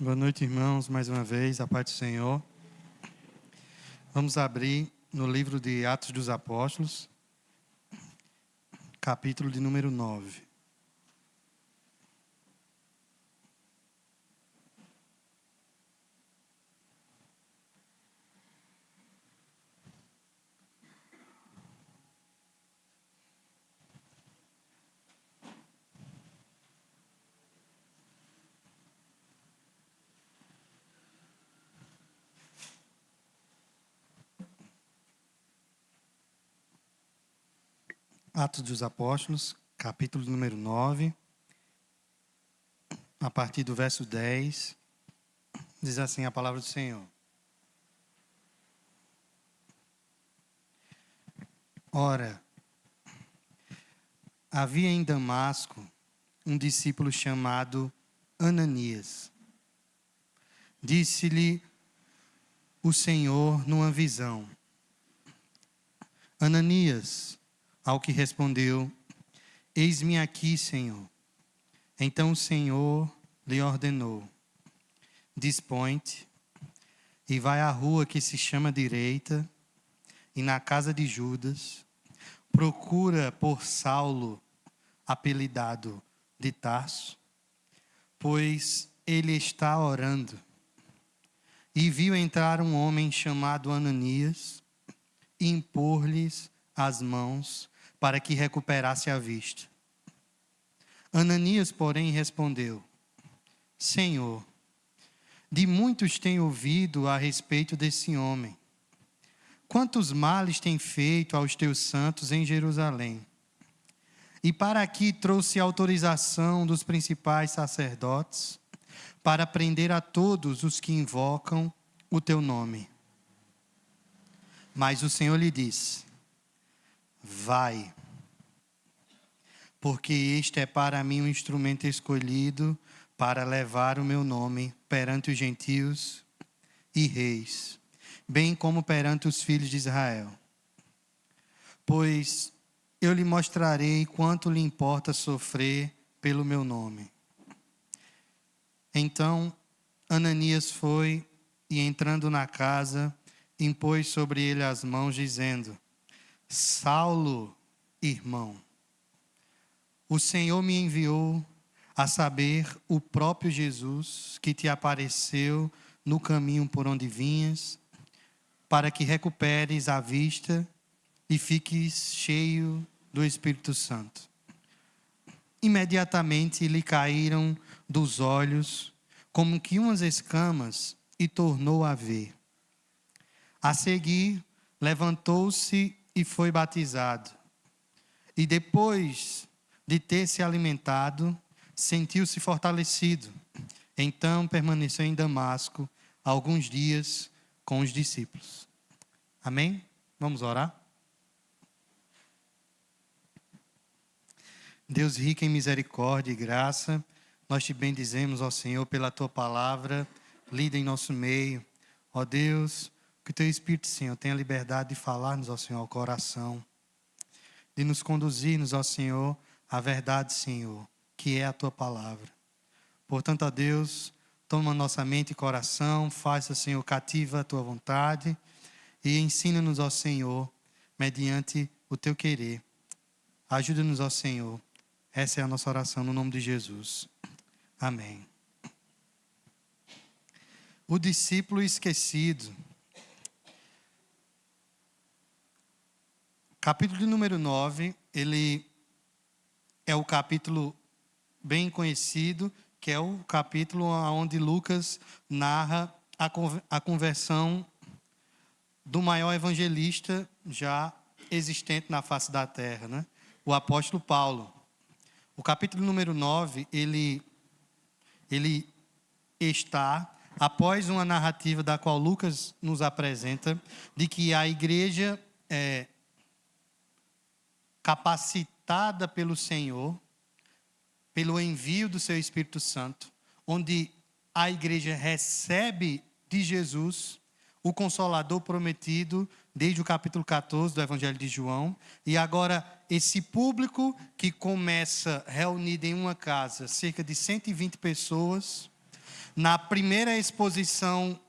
Boa noite, irmãos, mais uma vez, a paz do Senhor. Vamos abrir no livro de Atos dos Apóstolos, capítulo de número 9. Atos dos Apóstolos, capítulo de número 9, a partir do verso 10, diz assim a palavra do Senhor. Ora, havia em Damasco um discípulo chamado Ananias. Disse-lhe o Senhor numa visão: Ananias. Ao que respondeu: Eis-me aqui, Senhor. Então o Senhor lhe ordenou: Dispõe-te e vai à rua que se chama Direita, e na casa de Judas, procura por Saulo, apelidado de Tarso, pois ele está orando. E viu entrar um homem chamado Ananias e impor-lhes as mãos para que recuperasse a vista. Ananias, porém, respondeu: Senhor, de muitos tenho ouvido a respeito desse homem. Quantos males tem feito aos teus santos em Jerusalém? E para aqui trouxe autorização dos principais sacerdotes para prender a todos os que invocam o teu nome. Mas o Senhor lhe disse: Vai, porque este é para mim um instrumento escolhido para levar o meu nome perante os gentios e reis, bem como perante os filhos de Israel. Pois eu lhe mostrarei quanto lhe importa sofrer pelo meu nome. Então Ananias foi e, entrando na casa, impôs sobre ele as mãos, dizendo: Saulo, irmão, o Senhor me enviou, a saber, o próprio Jesus, que te apareceu no caminho por onde vinhas, para que recuperes a vista e fiques cheio do Espírito Santo. Imediatamente lhe caíram dos olhos como que umas escamas e tornou a ver. A seguir, levantou-se e foi batizado. E depois de ter se alimentado, sentiu-se fortalecido. Então permaneceu em Damasco alguns dias com os discípulos. Amém? Vamos orar? Deus rico em misericórdia e graça, nós te bendizemos, ó Senhor, pela tua palavra lida em nosso meio. Ó Deus, que o teu Espírito, Senhor, tenha liberdade de falar-nos, ó Senhor, ao coração, de nos conduzir-nos, ó Senhor, à verdade, Senhor, que é a tua palavra. Portanto, ó Deus, toma nossa mente e coração, faça, Senhor, cativa a tua vontade e ensina-nos, ó Senhor, mediante o teu querer. Ajuda-nos, ó Senhor. Essa é a nossa oração no nome de Jesus. Amém. O discípulo esquecido. Capítulo de número 9, ele é o capítulo bem conhecido, que é o capítulo onde Lucas narra a conversão do maior evangelista já existente na face da terra, né? O apóstolo Paulo. O capítulo número 9, ele está após uma narrativa da qual Lucas nos apresenta, de que a igreja é capacitada pelo Senhor, pelo envio do seu Espírito Santo, onde a igreja recebe de Jesus o Consolador prometido desde o capítulo 14 do Evangelho de João. E agora esse público que começa reunido em uma casa, cerca de 120 pessoas, Na primeira exposição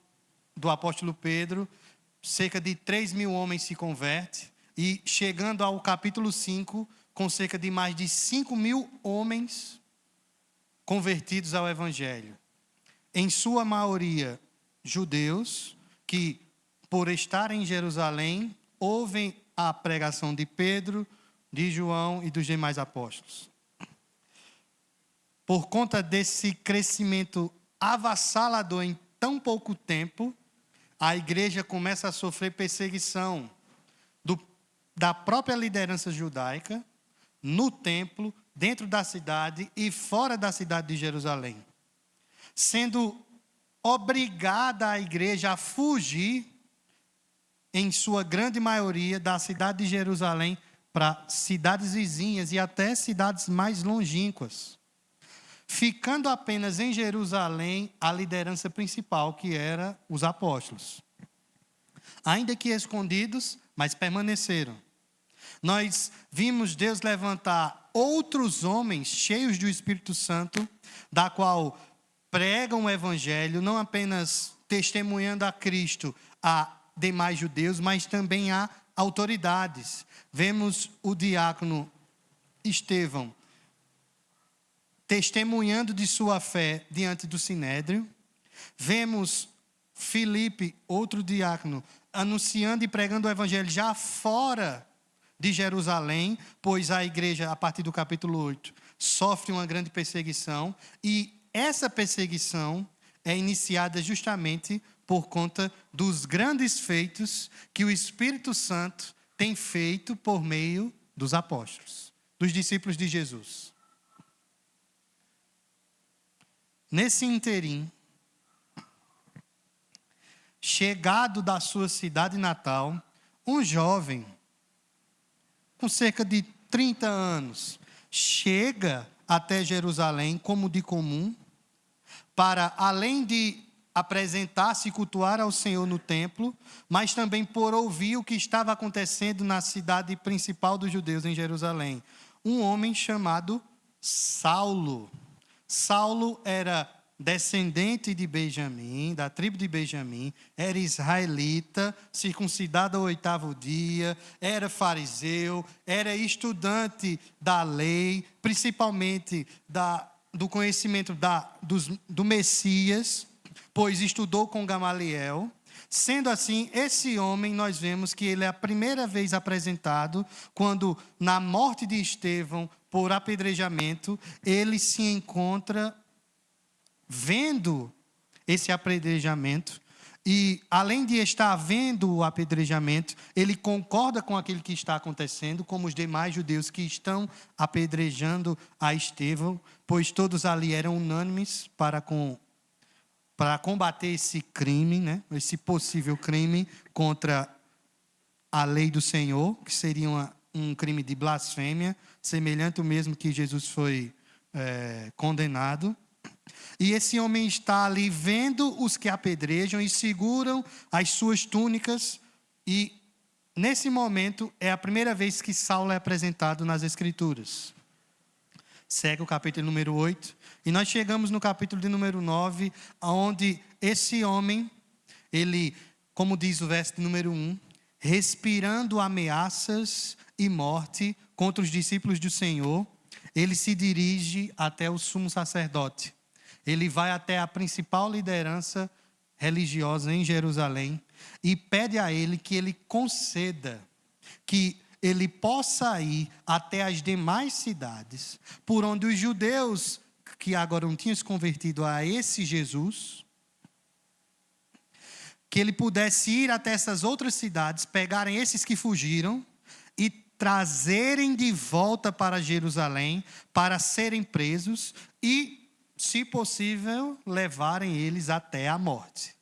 do apóstolo Pedro, cerca de 3.000 homens se convertem. E chegando ao capítulo 5, com cerca de mais de 5.000 homens convertidos ao evangelho. Em sua maioria, judeus, que por estarem em Jerusalém, ouvem a pregação de Pedro, de João e dos demais apóstolos. Por conta desse crescimento avassalador em tão pouco tempo, a igreja começa a sofrer perseguição da própria liderança judaica, no templo, dentro da cidade e fora da cidade de Jerusalém. Sendo obrigada a igreja a fugir, em sua grande maioria, da cidade de Jerusalém para cidades vizinhas e até cidades mais longínquas. Ficando apenas em Jerusalém a liderança principal, que era os apóstolos. Ainda que escondidos, mas permaneceram. Nós vimos Deus levantar outros homens cheios do Espírito Santo, da qual pregam o evangelho, não apenas testemunhando a Cristo a demais judeus, mas também a autoridades. Vemos o diácono Estevão testemunhando de sua fé diante do Sinédrio. Vemos Filipe, outro diácono, anunciando e pregando o evangelho já fora de Jerusalém, pois a igreja, a partir do capítulo 8, sofre uma grande perseguição, e essa perseguição é iniciada justamente por conta dos grandes feitos que o Espírito Santo tem feito por meio dos apóstolos, dos discípulos de Jesus. Nesse interim, chegado da sua cidade natal, um jovem com cerca de 30 anos chega até Jerusalém como de comum, para, além de apresentar-se e cultuar ao Senhor no templo, mas também por ouvir o que estava acontecendo na cidade principal dos judeus em Jerusalém. Um homem chamado Saulo. Saulo era descendente de Benjamim, da tribo de Benjamim, era israelita, circuncidado ao 8º dia, era fariseu, era estudante da lei, principalmente do conhecimento do Messias, pois estudou com Gamaliel. Sendo assim, esse homem, nós vemos que ele é a primeira vez apresentado quando, na morte de Estevão, por apedrejamento, ele se encontra vendo esse apedrejamento, e além de estar vendo o apedrejamento, ele concorda com aquilo que está acontecendo, como os demais judeus que estão apedrejando a Estevão, pois todos ali eram unânimes para combater esse crime, né? Esse possível crime contra a lei do Senhor, que seria um crime de blasfêmia, semelhante ao mesmo que Jesus foi condenado. E esse homem está ali vendo os que apedrejam e seguram as suas túnicas. E nesse momento é a primeira vez que Saulo é apresentado nas Escrituras. Segue o capítulo número 8. E nós chegamos no capítulo de número 9, onde esse homem, ele, como diz o verso de número 1, respirando ameaças e morte contra os discípulos do Senhor, ele se dirige até o sumo sacerdote. Ele vai até a principal liderança religiosa em Jerusalém e pede a ele que ele conceda que ele possa ir até as demais cidades, por onde os judeus que agora não tinham se convertido a esse Jesus, que ele pudesse ir até essas outras cidades, pegarem esses que fugiram e trazerem de volta para Jerusalém para serem presos e, se possível, levarem eles até a morte.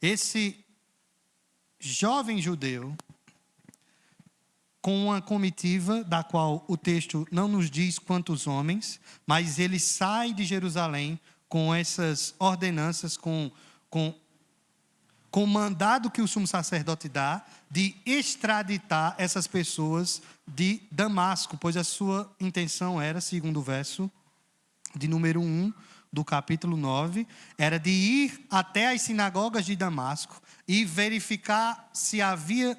Esse jovem judeu, com uma comitiva, da qual o texto não nos diz quantos homens, mas ele sai de Jerusalém com essas ordenanças, com o mandado que o sumo sacerdote dá de extraditar essas pessoas de Damasco, pois a sua intenção era, segundo o verso, de número 1 do capítulo 9, era de ir até as sinagogas de Damasco e verificar se havia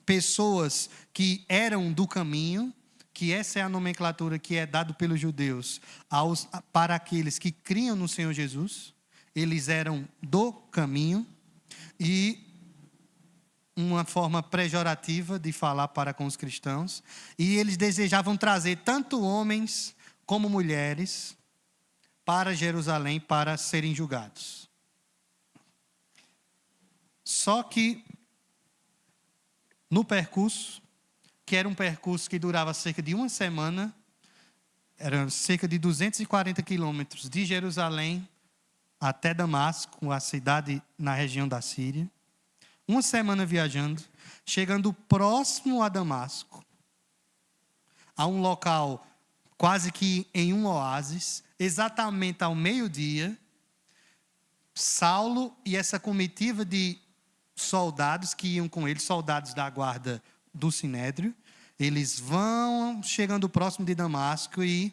pessoas que eram do caminho, que essa é a nomenclatura que é dada pelos judeus para aqueles que criam no Senhor Jesus. Eles eram do caminho, e uma forma pejorativa de falar para com os cristãos. E eles desejavam trazer tanto homens como mulheres para Jerusalém para serem julgados. Só que no percurso, que era um percurso que durava cerca de uma semana, era cerca de 240 quilômetros de Jerusalém até Damasco, a cidade na região da Síria. Uma semana viajando, chegando próximo a Damasco, a um local quase que em um oásis, exatamente ao meio-dia, Saulo e essa comitiva de soldados que iam com ele, soldados da guarda do Sinédrio, eles vão chegando próximo de Damasco e,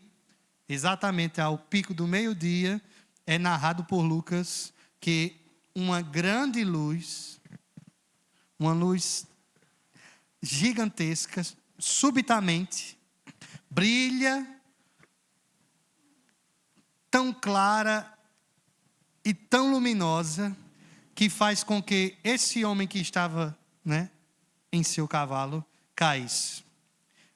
exatamente ao pico do meio-dia, é narrado por Lucas que uma grande luz, uma luz gigantesca, subitamente, brilha, tão clara e tão luminosa, que faz com que esse homem que estava, em seu cavalo caísse.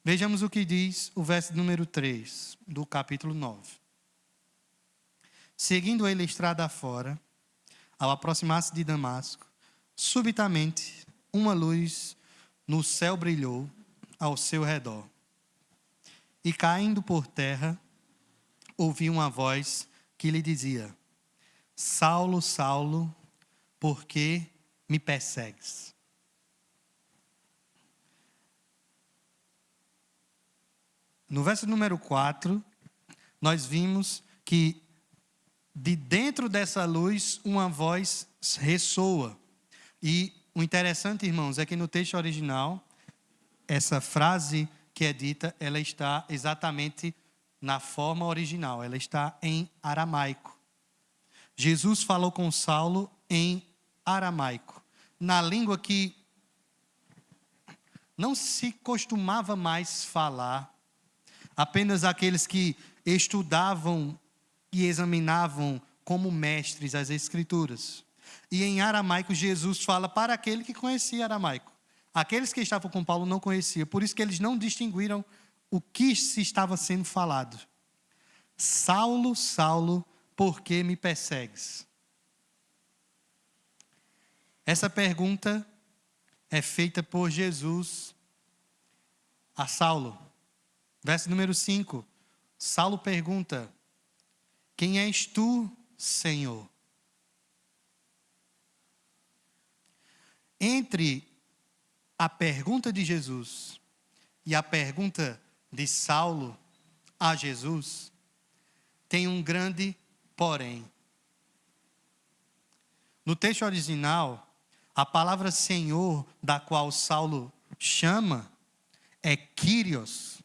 Vejamos o que diz o verso número 3 do capítulo 9. Seguindo ele a estrada afora, ao aproximar-se de Damasco, subitamente uma luz no céu brilhou ao seu redor. E caindo por terra, ouviu uma voz que lhe dizia: Saulo, Saulo, por que me persegues? No verso número 4, nós vimos que de dentro dessa luz uma voz ressoa. E o interessante, irmãos, é que no texto original, essa frase que é dita, ela está exatamente na forma original, ela está em aramaico. Jesus falou com Saulo em aramaico, na língua que não se costumava mais falar. Apenas aqueles que estudavam e examinavam como mestres as Escrituras. E em aramaico, Jesus fala para aquele que conhecia aramaico. Aqueles que estavam com Paulo não conheciam, por isso que eles não distinguiram o que se estava sendo falado. Saulo, Saulo, por que me persegues? Essa pergunta é feita por Jesus a Saulo. Verso número 5. Saulo pergunta: quem és tu, Senhor? Entre a pergunta de Jesus e a pergunta de Saulo a Jesus, tem um grande porém. No texto original, a palavra Senhor, da qual Saulo chama, é Kyrios.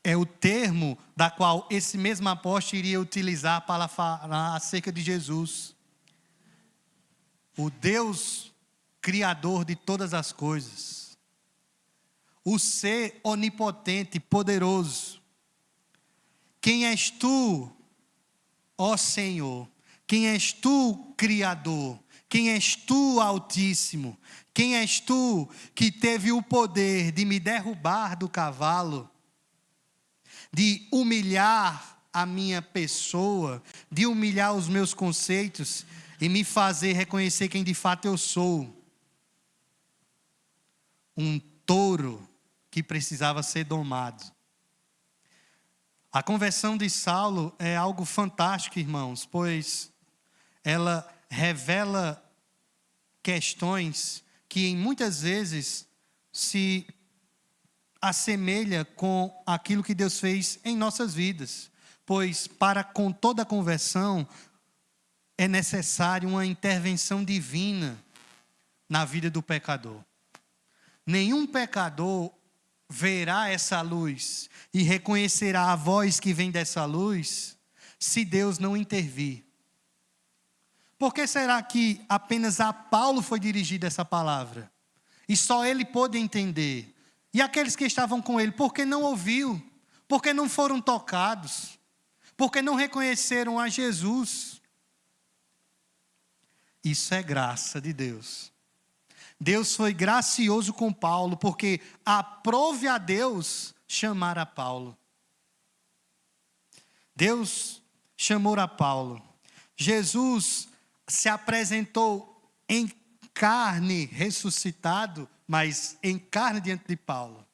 É o termo da qual esse mesmo apóstolo iria utilizar para falar acerca de Jesus. O Deus criador de todas as coisas. O ser onipotente, poderoso. Quem és tu, ó Senhor? Quem és tu, Criador? Quem és tu, Altíssimo? Quem és tu que teve o poder de me derrubar do cavalo, de humilhar a minha pessoa, de humilhar os meus conceitos e me fazer reconhecer quem de fato eu sou? Um touro que precisava ser domado. A conversão de Saulo é algo fantástico, irmãos, pois ela revela questões que muitas vezes se assemelha com aquilo que Deus fez em nossas vidas. Pois com toda conversão é necessário uma intervenção divina na vida do pecador. Nenhum pecador verá essa luz e reconhecerá a voz que vem dessa luz, se Deus não intervir? Por que será que apenas a Paulo foi dirigida essa palavra? E só ele pôde entender. E aqueles que estavam com ele, por que não ouviu? Por que não foram tocados? Por que não reconheceram a Jesus? Isso é graça de Deus. Deus foi gracioso com Paulo, porque aprove a Deus chamar a Paulo. Deus chamou a Paulo. Jesus se apresentou em carne, ressuscitado, mas em carne diante de Paulo.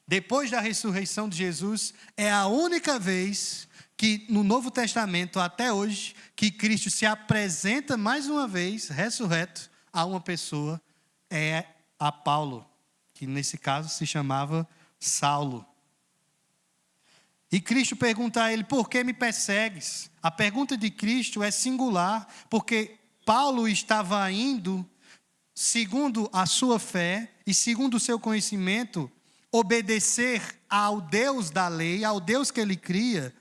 Depois da ressurreição de Jesus, é a única vez que no Novo Testamento, até hoje, que Cristo se apresenta mais uma vez, ressurreto, a uma pessoa, é a Paulo, que nesse caso se chamava Saulo. E Cristo pergunta a ele, por que me persegues? A pergunta de Cristo é singular, porque Paulo estava indo, segundo a sua fé e segundo o seu conhecimento, obedecer ao Deus da lei, ao Deus que ele cria,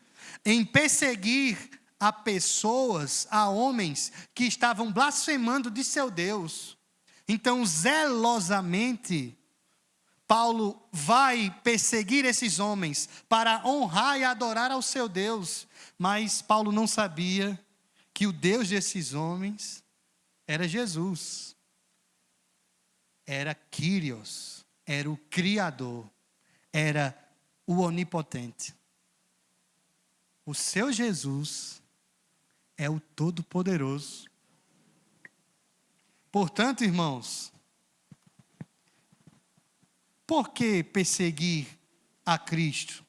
em perseguir a pessoas, a homens que estavam blasfemando de seu Deus. Então, zelosamente, Paulo vai perseguir esses homens para honrar e adorar ao seu Deus. Mas Paulo não sabia que o Deus desses homens era Jesus. Era Kyrios, era o Criador, era o Onipotente. O seu Jesus é o Todo-Poderoso. Portanto, irmãos, por que perseguir a Cristo?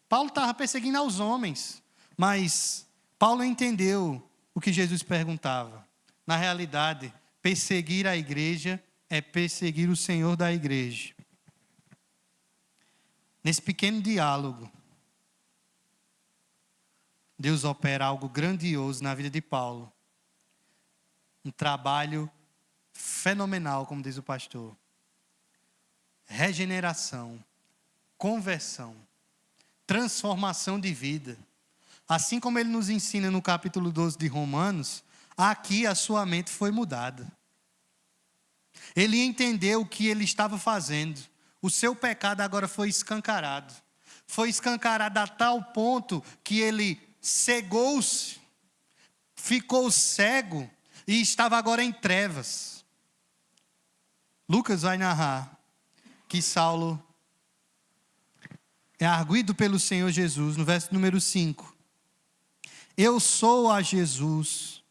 Paulo estava perseguindo aos homens, mas Paulo entendeu o que Jesus perguntava. Na realidade, perseguir a igreja é perseguir o Senhor da igreja. Nesse pequeno diálogo, Deus opera algo grandioso na vida de Paulo. Um trabalho fenomenal, como diz o pastor. Regeneração, conversão, transformação de vida. Assim como ele nos ensina no capítulo 12 de Romanos, aqui a sua mente foi mudada. Ele entendeu o que ele estava fazendo. O seu pecado agora foi escancarado. Foi escancarado a tal ponto que ele cegou-se, ficou cego e estava agora em trevas. Lucas vai narrar que Saulo é arguido pelo Senhor Jesus, no verso número 5. Eu sou a Jesus,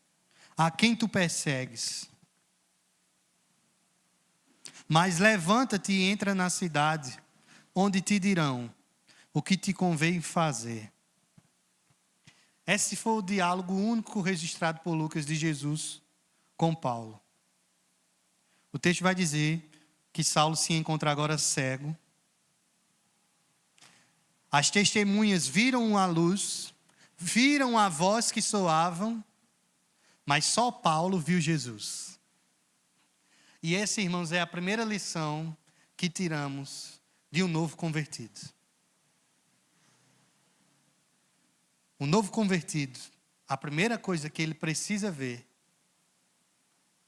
a quem tu persegues. Mas levanta-te e entra na cidade, onde te dirão o que te convém fazer. Esse foi o diálogo único registrado por Lucas de Jesus com Paulo. O texto vai dizer que Saulo se encontra agora cego. As testemunhas viram a luz, viram a voz que soavam, mas só Paulo viu Jesus. E essa, irmãos, é a primeira lição que tiramos de um novo convertido. O novo convertido, a primeira coisa que ele precisa ver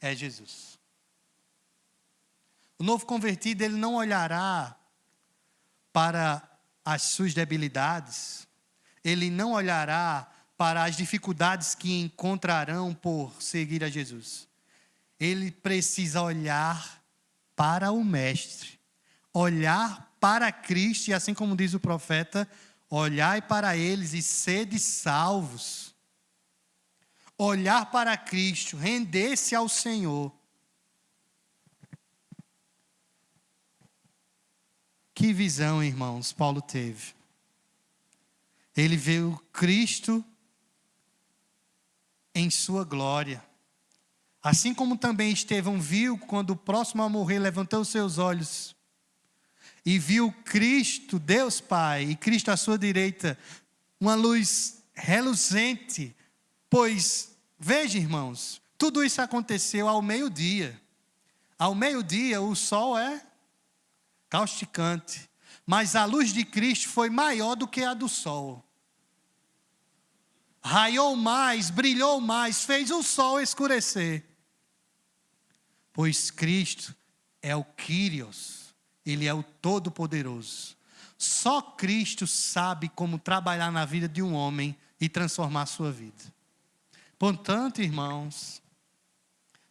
é Jesus. O novo convertido, ele não olhará para as suas debilidades, ele não olhará para as dificuldades que encontrarão por seguir a Jesus. Ele precisa olhar para o Mestre, olhar para Cristo, e assim como diz o profeta, olhai para eles e sede salvos. Olhar para Cristo, render-se ao Senhor. Que visão, irmãos, Paulo teve. Ele viu Cristo em sua glória. Assim como também Estevão viu, quando o próximo a morrer, levantou seus olhos e viu Cristo, Deus Pai, e Cristo à sua direita, uma luz reluzente. Pois, veja, irmãos, tudo isso aconteceu ao meio-dia. Ao meio-dia o sol é causticante, mas a luz de Cristo foi maior do que a do sol. Raiou mais, brilhou mais, fez o sol escurecer. Pois Cristo é o Kyrios, Ele é o Todo-Poderoso. Só Cristo sabe como trabalhar na vida de um homem e transformar a sua vida. Portanto, irmãos,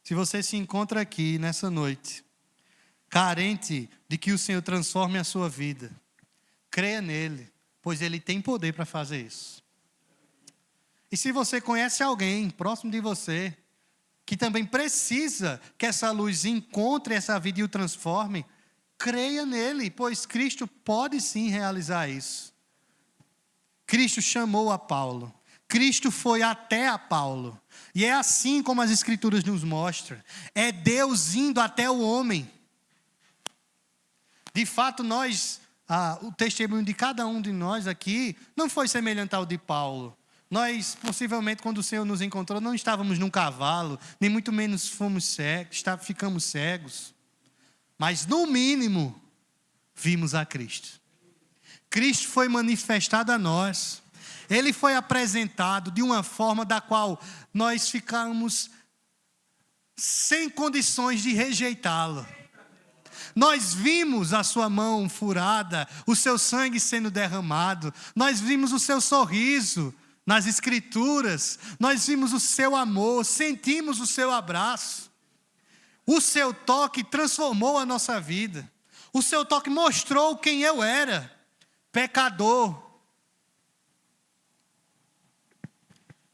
se você se encontra aqui nessa noite, carente de que o Senhor transforme a sua vida, creia nele, pois Ele tem poder para fazer isso. E se você conhece alguém próximo de você, que também precisa que essa luz encontre essa vida e o transforme, creia nele, pois Cristo pode sim realizar isso. Cristo chamou a Paulo. Cristo foi até a Paulo. E é assim como as Escrituras nos mostram. É Deus indo até o homem. De fato, o testemunho de cada um de nós aqui não foi semelhante ao de Paulo. Nós, possivelmente, quando o Senhor nos encontrou, não estávamos num cavalo, nem muito menos ficamos cegos. Mas, no mínimo, vimos a Cristo. Cristo foi manifestado a nós. Ele foi apresentado de uma forma da qual nós ficamos sem condições de rejeitá-lo. Nós vimos a sua mão furada, o seu sangue sendo derramado. Nós vimos o seu sorriso nas Escrituras. Nós vimos o seu amor, sentimos o seu abraço. O seu toque transformou a nossa vida. O seu toque mostrou quem eu era, pecador,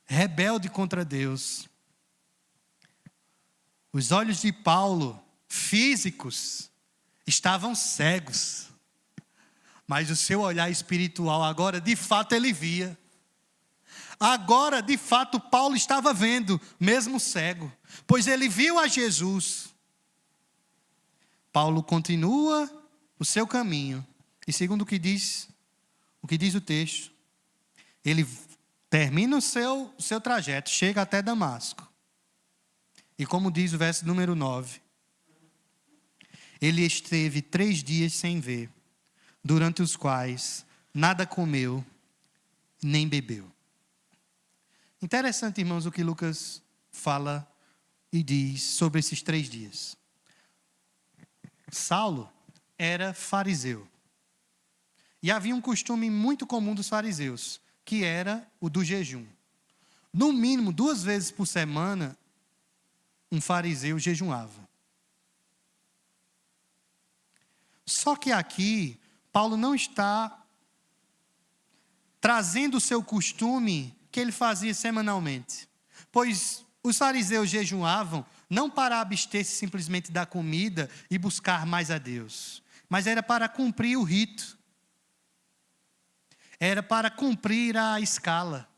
rebelde contra Deus. Os olhos de Paulo, físicos, estavam cegos. Mas o seu olhar espiritual agora, de fato, ele via. Agora, de fato, Paulo estava vendo, mesmo cego, pois ele viu a Jesus. Paulo continua o seu caminho, e segundo o que diz o texto, ele termina o seu trajeto, chega até Damasco. E como diz o verso número 9, ele esteve 3 dias sem ver, durante os quais nada comeu, nem bebeu. Interessante, irmãos, o que Lucas fala e diz sobre esses 3 dias. Saulo era fariseu. E havia um costume muito comum dos fariseus, que era o do jejum. No mínimo, 2 vezes por semana, um fariseu jejuava. Só que aqui, Paulo não está trazendo o seu costume que ele fazia semanalmente. Pois os fariseus jejuavam não para abster-se simplesmente da comida e buscar mais a Deus, mas era para cumprir o rito. Era para cumprir a escala.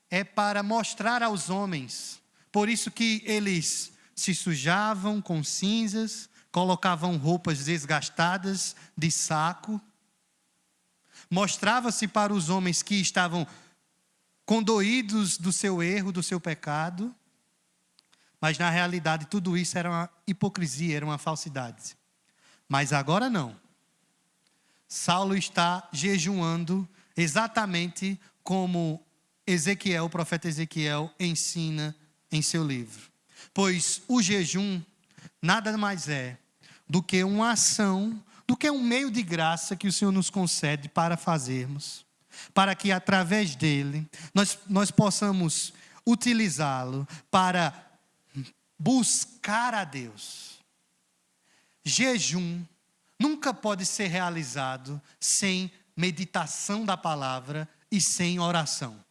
É para mostrar aos homens. Por isso que eles se sujavam com cinzas, colocavam roupas desgastadas de saco. Mostrava-se para os homens que estavam condoídos do seu erro, do seu pecado. Mas na realidade tudo isso era uma hipocrisia, era uma falsidade. Mas agora não. Saulo está jejuando exatamente como Ezequiel, o profeta Ezequiel, ensina em seu livro. Pois o jejum nada mais é do que uma ação, do que um meio de graça que o Senhor nos concede para fazermos, para que através dele nós possamos utilizá-lo para buscar a Deus. Jejum nunca pode ser realizado sem meditação da palavra e sem oração.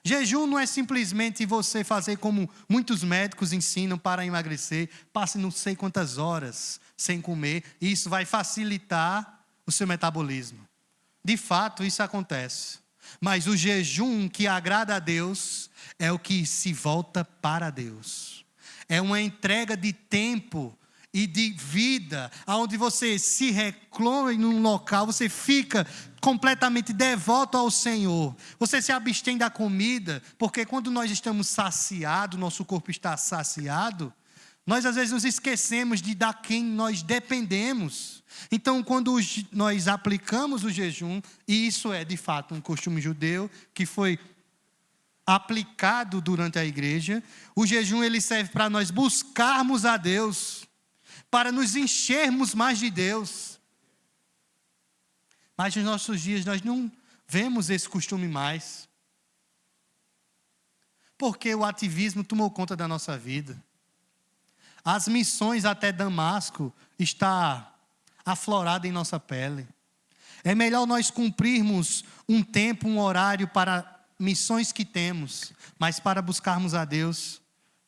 Jejum não é simplesmente você fazer como muitos médicos ensinam para emagrecer, passe não sei quantas horas sem comer, e isso vai facilitar o seu metabolismo. De fato, isso acontece. Mas o jejum que agrada a Deus é o que se volta para Deus. É uma entrega de tempo e de vida, onde você se reclama num local, você fica completamente devoto ao Senhor. Você se abstém da comida, porque quando nós estamos saciados, nosso corpo está saciado, Nós às vezes nos esquecemos de dar quem nós dependemos. Então, quando nós aplicamos o jejum, e isso é de fato um costume judeu que foi aplicado durante a igreja, o jejum ele serve para nós buscarmos a Deus, para nos enchermos mais de Deus. Mas nos nossos dias nós não vemos esse costume mais. Porque o ativismo tomou conta da nossa vida. As missões até Damasco está aflorada em nossa pele. É melhor nós cumprirmos um tempo, um horário para missões que temos, mas para buscarmos a Deus,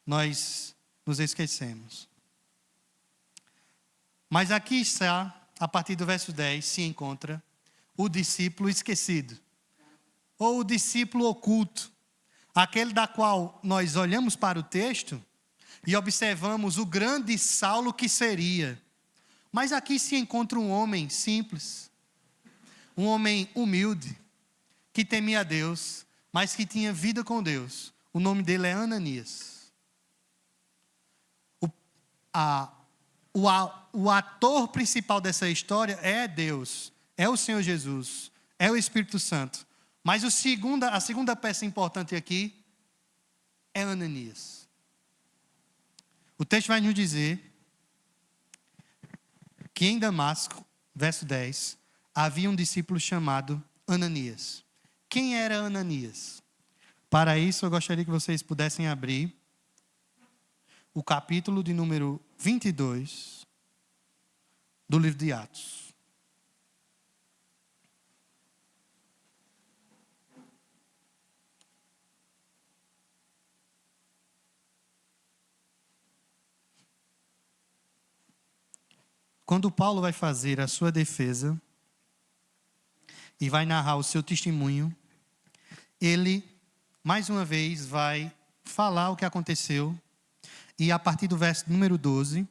nós nos esquecemos. Mas aqui está, a partir do verso 10, se encontra o discípulo esquecido, ou o discípulo oculto, aquele da qual nós olhamos para o texto e observamos o grande Saulo que seria. Mas aqui se encontra um homem simples, um homem humilde, que temia a Deus, mas que tinha vida com Deus. O nome dele é Ananias. O ator principal dessa história é Deus, é o Senhor Jesus, é o Espírito Santo. Mas a segunda peça importante aqui é Ananias. O texto vai nos dizer que em Damasco, verso 10, havia um discípulo chamado Ananias. Quem era Ananias? Para isso, eu gostaria que vocês pudessem abrir o capítulo de número 22 do livro de Atos. Quando Paulo vai fazer a sua defesa e vai narrar o seu testemunho, ele, mais uma vez, vai falar o que aconteceu. E a partir do verso número 12,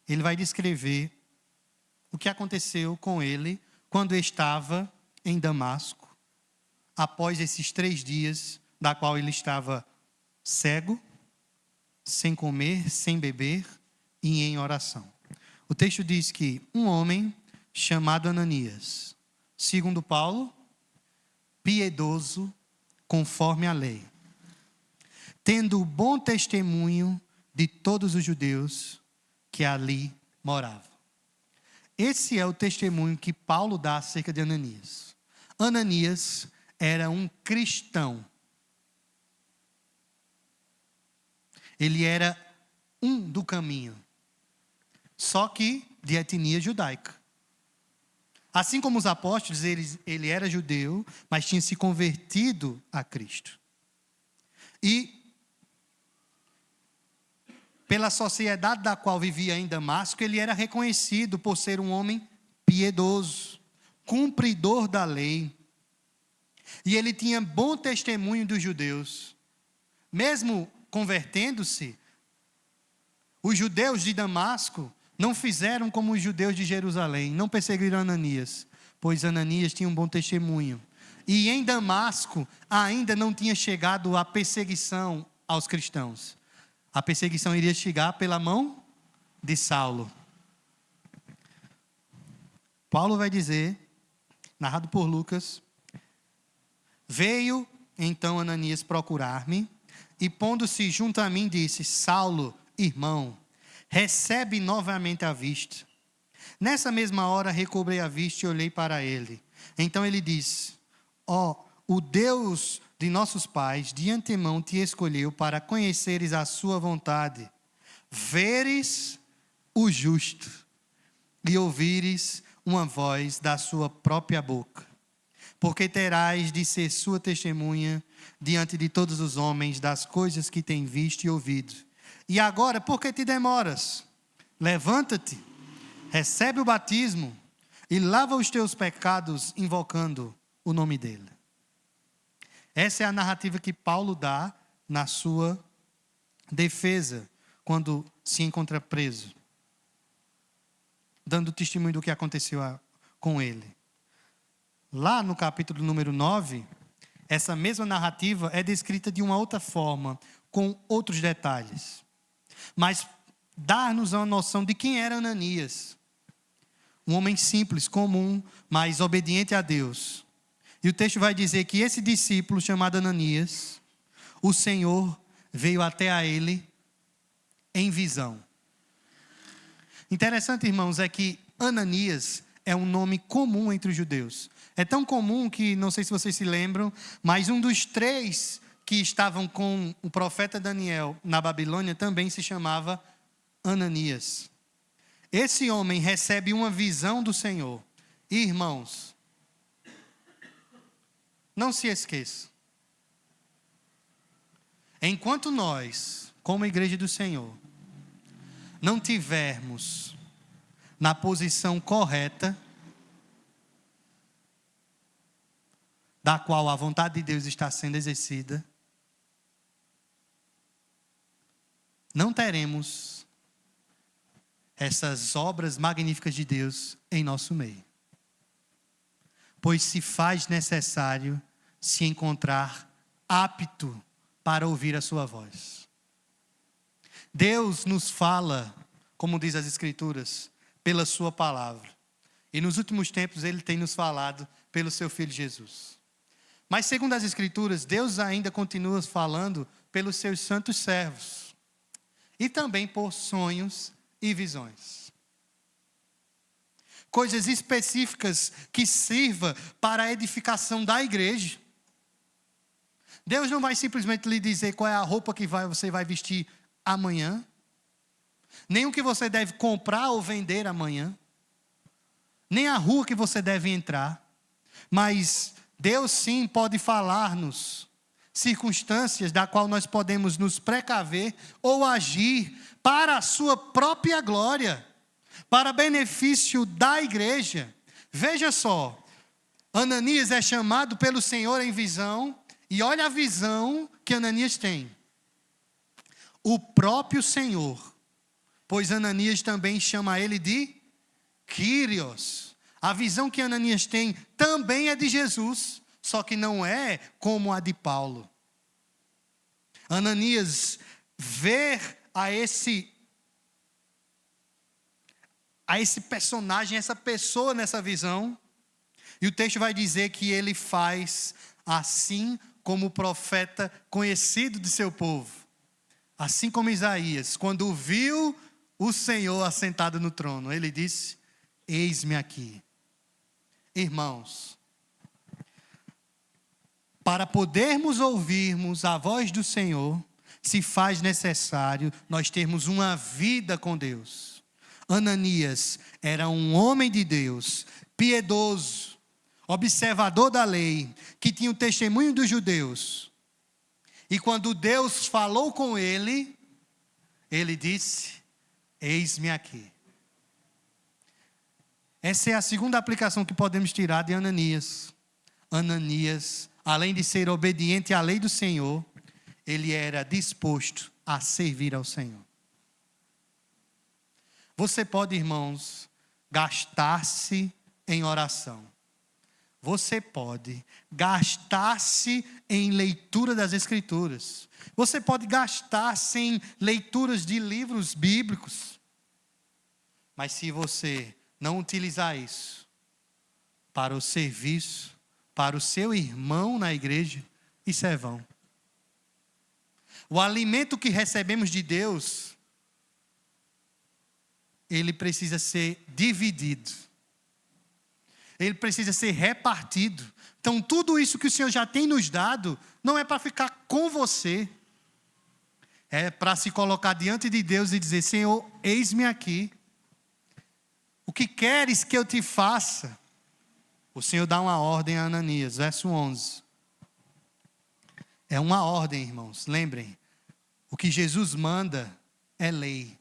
ele vai descrever o que aconteceu com ele quando estava em Damasco, após esses 3 dias, da qual ele estava cego, sem comer, sem beber e em oração. O texto diz que um homem chamado Ananias, segundo Paulo, piedoso conforme a lei, tendo bom testemunho de todos os judeus que ali moravam. Esse é o testemunho que Paulo dá acerca de Ananias. Ananias era um cristão. Ele era um do caminho, só que de etnia judaica. Assim como os apóstolos, ele era judeu, mas tinha se convertido a Cristo. E pela sociedade da qual vivia em Damasco, ele era reconhecido por ser um homem piedoso, cumpridor da lei. E ele tinha bom testemunho dos judeus. Mesmo convertendo-se, os judeus de Damasco não fizeram como os judeus de Jerusalém, não perseguiram Ananias, pois Ananias tinha um bom testemunho. E em Damasco ainda não tinha chegado a perseguição aos cristãos. A perseguição iria chegar pela mão de Saulo. Paulo vai dizer, narrado por Lucas: veio então Ananias procurar-me, e pondo-se junto a mim disse: Saulo, irmão, recebe novamente a vista. Nessa mesma hora recobrei a vista e olhei para ele. Então ele disse: o Deus de nossos pais de antemão te escolheu para conheceres a sua vontade, veres o justo e ouvires uma voz da sua própria boca. Porque terás de ser sua testemunha diante de todos os homens das coisas que tem visto e ouvido. E agora, por que te demoras? Levanta-te, recebe o batismo e lava os teus pecados invocando o nome dele. Essa é a narrativa que Paulo dá na sua defesa, quando se encontra preso, dando testemunho do que aconteceu com ele. Lá no capítulo número 9, essa mesma narrativa é descrita de uma outra forma, com outros detalhes. Mas dar-nos uma noção de quem era Ananias. Um homem simples, comum, mas obediente a Deus. E o texto vai dizer que esse discípulo chamado Ananias, o Senhor veio até a ele em visão. Interessante, irmãos, é que Ananias é um nome comum entre os judeus. É tão comum que, não sei se vocês se lembram, mas um dos 3 que estavam com o profeta Daniel na Babilônia também se chamava Ananias. Esse homem recebe uma visão do Senhor. E, irmãos, não se esqueça. Enquanto nós, como igreja do Senhor, não tivermos na posição correta, da qual a vontade de Deus está sendo exercida, não teremos essas obras magníficas de Deus em nosso meio. Pois se faz necessário se encontrar apto para ouvir a sua voz. Deus nos fala, como diz as Escrituras, pela sua palavra. E nos últimos tempos Ele tem nos falado pelo seu Filho Jesus. Mas segundo as Escrituras, Deus ainda continua falando pelos seus santos servos. E também por sonhos e visões. Coisas específicas que sirvam para a edificação da igreja. Deus não vai simplesmente lhe dizer qual é a roupa que você vai vestir amanhã. Nem o que você deve comprar ou vender amanhã. Nem a rua que você deve entrar. Mas Deus sim pode falar-nos circunstâncias da qual nós podemos nos precaver ou agir para a sua própria glória, para benefício da igreja. Veja só, Ananias é chamado pelo Senhor em visão, e olha a visão que Ananias tem. O próprio Senhor, pois Ananias também chama ele de Kyrios. A visão que Ananias tem também é de Jesus, só que não é como a de Paulo. Ananias vê a esse personagem, essa pessoa nessa visão, e o texto vai dizer que ele faz assim como o profeta conhecido de seu povo. Assim como Isaías, quando viu o Senhor assentado no trono, ele disse: eis-me aqui. Irmãos, para podermos ouvirmos a voz do Senhor, se faz necessário nós termos uma vida com Deus. Ananias era um homem de Deus, piedoso, observador da lei, que tinha o testemunho dos judeus. E quando Deus falou com ele, ele disse: eis-me aqui. Essa é a segunda aplicação que podemos tirar de Ananias. Ananias, além de ser obediente à lei do Senhor, ele era disposto a servir ao Senhor. Você pode, irmãos, gastar-se em oração. Você pode gastar-se em leitura das Escrituras. Você pode gastar-se em leituras de livros bíblicos. Mas se você não utilizar isso para o serviço, para o seu irmão na igreja, isso é vão. O alimento que recebemos de Deus, ele precisa ser dividido. Ele precisa ser repartido. Então, tudo isso que o Senhor já tem nos dado, não é para ficar com você. É para se colocar diante de Deus e dizer: Senhor, eis-me aqui. O que queres que eu te faça? O Senhor dá uma ordem a Ananias, verso 11. É uma ordem, irmãos. Lembrem, o que Jesus manda é lei.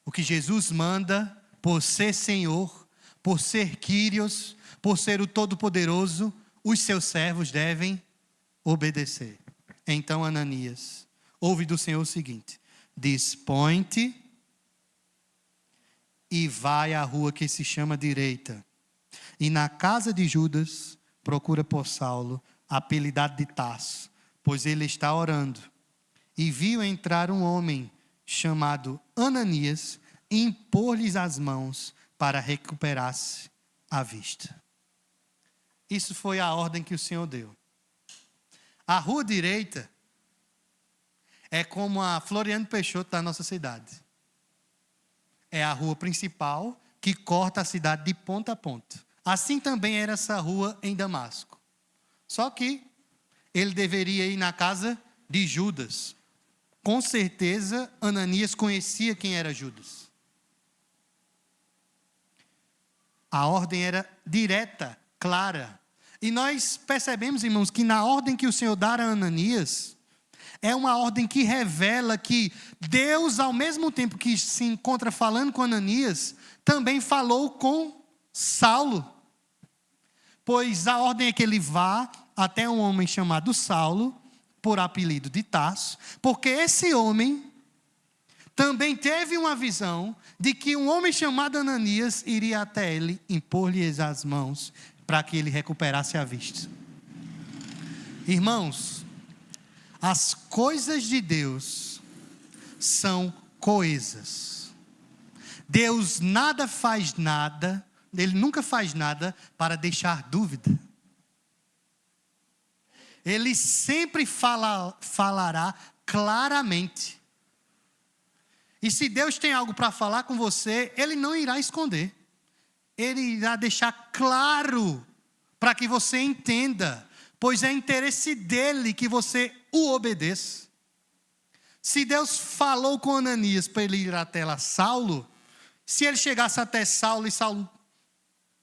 O que Jesus manda, por ser Senhor, por ser Kyrios, por ser o Todo-Poderoso, os seus servos devem obedecer. Então Ananias ouve do Senhor o seguinte: dispõe-te e vai à rua que se chama Direita, e na casa de Judas procura por Saulo, apelidado de Tarso, pois ele está orando. E viu entrar um homem chamado Ananias e impor-lhes as mãos para recuperar-se a vista. Isso foi a ordem que o Senhor deu. A rua direita é como a Floriano Peixoto da nossa cidade. É a rua principal que corta a cidade de ponta a ponta. Assim também era essa rua em Damasco. Só que ele deveria ir na casa de Judas. Com certeza, Ananias conhecia quem era Judas. A ordem era direta, clara. E nós percebemos, irmãos, que na ordem que o Senhor dá a Ananias, é uma ordem que revela que Deus, ao mesmo tempo que se encontra falando com Ananias, também falou com Saulo. Pois a ordem é que ele vá até um homem chamado Saulo, por apelido de Tarso, porque esse homem também teve uma visão de que um homem chamado Ananias iria até ele, impor-lhe as mãos, para que ele recuperasse a vista. Irmãos, as coisas de Deus são coesas. Deus Ele nunca faz nada para deixar dúvida. Ele sempre falará claramente. E se Deus tem algo para falar com você, Ele não irá esconder. Ele irá deixar claro para que você entenda, pois é interesse dele que você o obedeça. Se Deus falou com Ananias para ele ir até lá, Saulo, se ele chegasse até Saulo e Saulo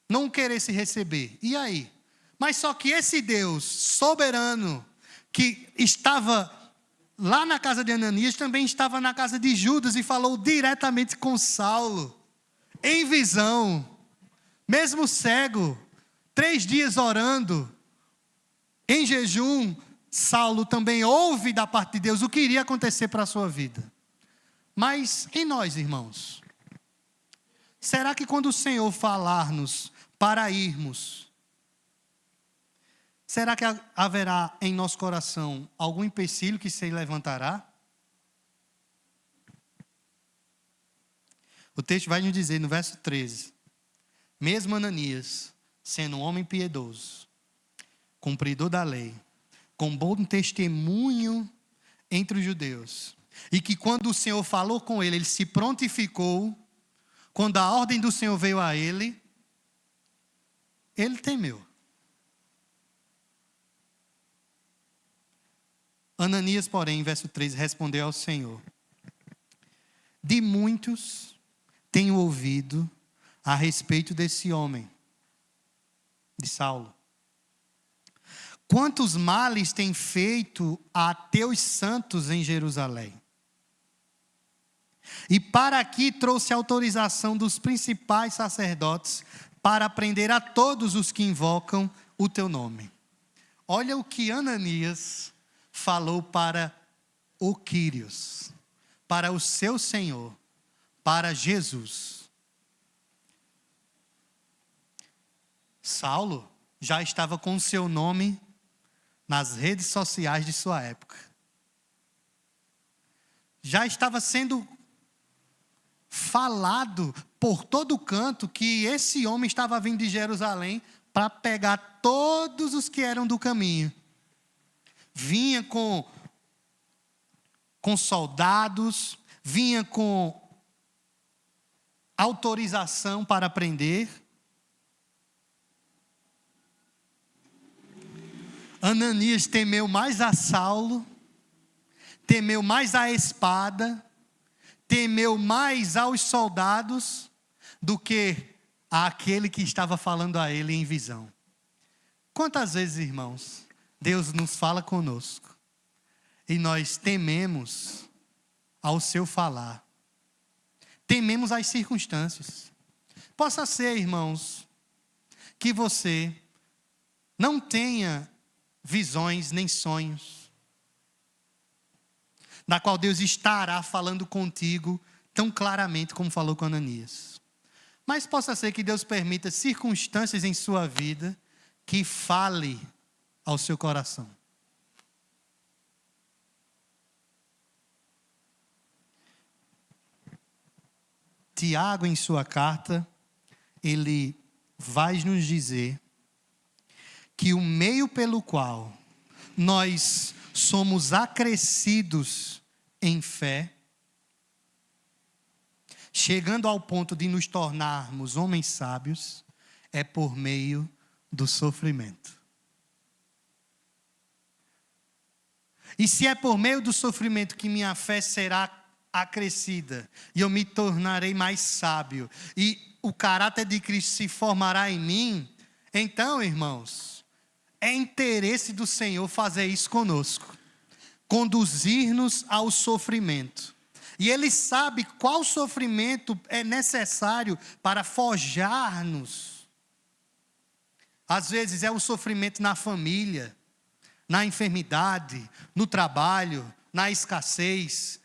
não queresse receber, e aí? Mas só que esse Deus soberano, que estava lá na casa de Ananias, também estava na casa de Judas e falou diretamente com Saulo, em visão, mesmo cego, 3 dias orando, em jejum, Saulo também ouve da parte de Deus o que iria acontecer para a sua vida. Mas em nós, irmãos, será que quando o Senhor falar-nos para irmos, será que haverá em nosso coração algum empecilho que se levantará? O texto vai nos dizer no verso 13: mesmo Ananias, sendo um homem piedoso, cumpridor da lei, com bom testemunho entre os judeus, e que quando o Senhor falou com ele, ele se prontificou, quando a ordem do Senhor veio a ele, ele temeu. Ananias, porém, verso 13, respondeu ao Senhor: de muitos tenho ouvido a respeito desse homem, de Saulo. Quantos males tem feito a teus santos em Jerusalém? E para aqui trouxe autorização dos principais sacerdotes para prender a todos os que invocam o teu nome. Olha o que Ananias falou para o Quírios, para o seu Senhor, para Jesus. Saulo já estava com o seu nome nas redes sociais de sua época. Já estava sendo falado por todo canto que esse homem estava vindo de Jerusalém para pegar todos os que eram do caminho. Vinha com soldados, vinha com autorização para prender. Ananias temeu mais a Saulo, temeu mais a espada, temeu mais aos soldados do que àquele que estava falando a ele em visão. Quantas vezes, irmãos, Deus nos fala conosco e nós tememos ao seu falar, tememos as circunstâncias. Possa ser, irmãos, que você não tenha visões nem sonhos, da qual Deus estará falando contigo tão claramente como falou com Ananias. Mas possa ser que Deus permita circunstâncias em sua vida que fale ao seu coração. Tiago, em sua carta, ele vai nos dizer que o meio pelo qual nós somos acrescidos em fé, chegando ao ponto de nos tornarmos homens sábios, é por meio do sofrimento. E se é por meio do sofrimento que minha fé será acrescida, e eu me tornarei mais sábio, e o caráter de Cristo se formará em mim, então, irmãos, é interesse do Senhor fazer isso conosco, conduzir-nos ao sofrimento. E Ele sabe qual sofrimento é necessário para forjar-nos. Às vezes é o sofrimento na família, na enfermidade, no trabalho, na escassez,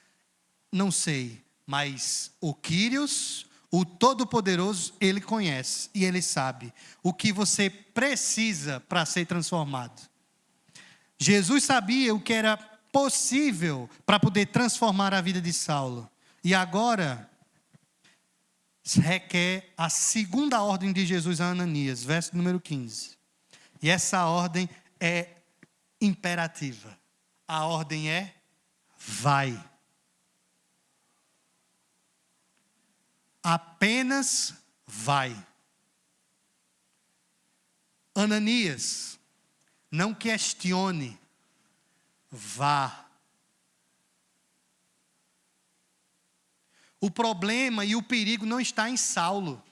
não sei, mas o Quírios, o Todo-Poderoso, Ele conhece e Ele sabe o que você precisa para ser transformado. Jesus sabia o que era possível para poder transformar a vida de Saulo. E agora, requer a segunda ordem de Jesus a Ananias, verso número 15. E essa ordem é imperativa. A ordem é: vai. Apenas vai. Ananias, não questione, vá. O problema e o perigo não está em Saulo.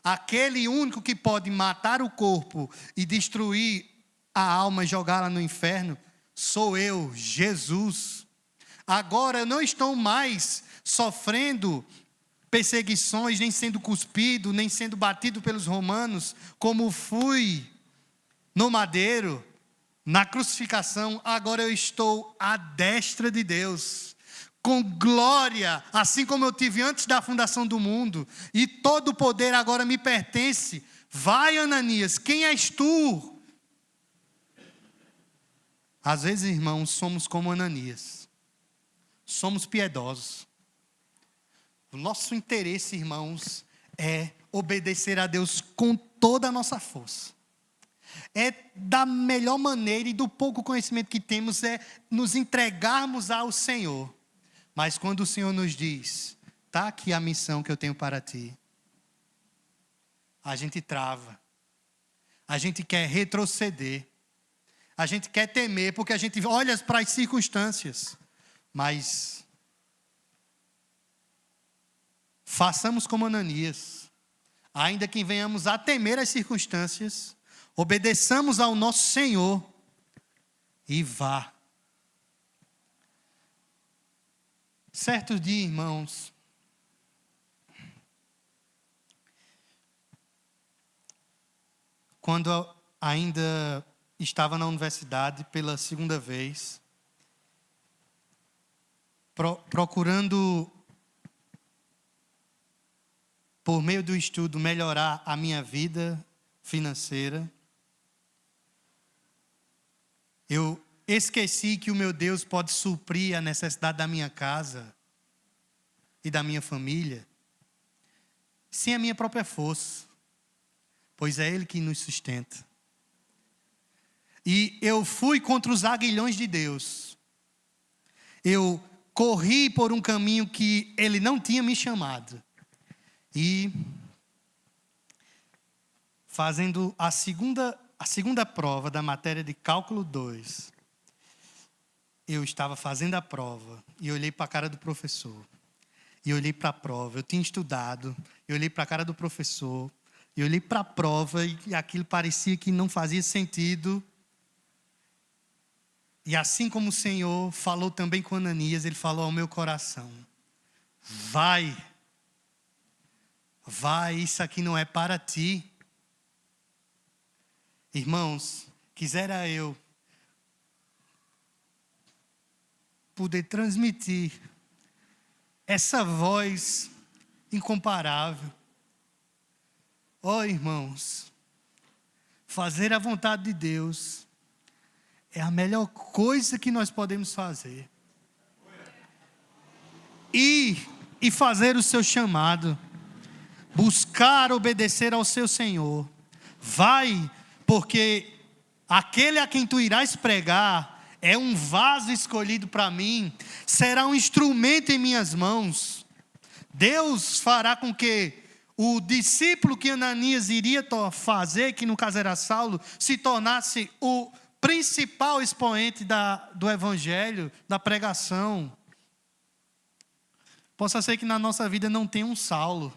Aquele único que pode matar o corpo e destruir a alma e jogá-la no inferno, sou eu, Jesus. Agora eu não estou mais sofrendo perseguições, nem sendo cuspido, nem sendo batido pelos romanos, como fui no madeiro, na crucificação. Agora eu estou à destra de Deus, com glória, assim como eu tive antes da fundação do mundo, e todo o poder agora me pertence. Vai, Ananias, quem és tu? Às vezes, irmãos, somos como Ananias, somos piedosos. O nosso interesse, irmãos, é obedecer a Deus com toda a nossa força. É da melhor maneira e do pouco conhecimento que temos, é nos entregarmos ao Senhor. Mas quando o Senhor nos diz, está aqui a missão que eu tenho para ti, a gente trava, a gente quer retroceder, a gente quer temer, porque a gente olha para as circunstâncias, mas façamos como Ananias, ainda que venhamos a temer as circunstâncias, obedeçamos ao nosso Senhor e vá. Certo dia, irmãos, quando eu ainda estava na universidade pela segunda vez, procurando, por meio do estudo, melhorar a minha vida financeira, eu esqueci que o meu Deus pode suprir a necessidade da minha casa e da minha família sem a minha própria força, pois é Ele que nos sustenta. E eu fui contra os aguilhões de Deus. Eu corri por um caminho que Ele não tinha me chamado. E fazendo a segunda prova da matéria de cálculo 2, eu estava fazendo a prova e eu olhei para a cara do professor. E eu olhei para a prova, eu tinha estudado, eu olhei para a cara do professor, eu olhei para a prova e aquilo parecia que não fazia sentido. E assim como o Senhor falou também com Ananias, Ele falou ao meu coração: vai, isso aqui não é para ti. Irmãos, quisera eu poder transmitir essa voz incomparável. Oh, irmãos, fazer a vontade de Deus é a melhor coisa que nós podemos fazer. E e fazer o seu chamado. Buscar obedecer ao seu Senhor. Vai, porque aquele a quem tu irás pregar é um vaso escolhido para mim, será um instrumento em minhas mãos. Deus fará com que o discípulo que Ananias iria fazer, que no caso era Saulo, se tornasse o principal expoente do evangelho, da pregação. Possa ser que na nossa vida não tenha um Saulo,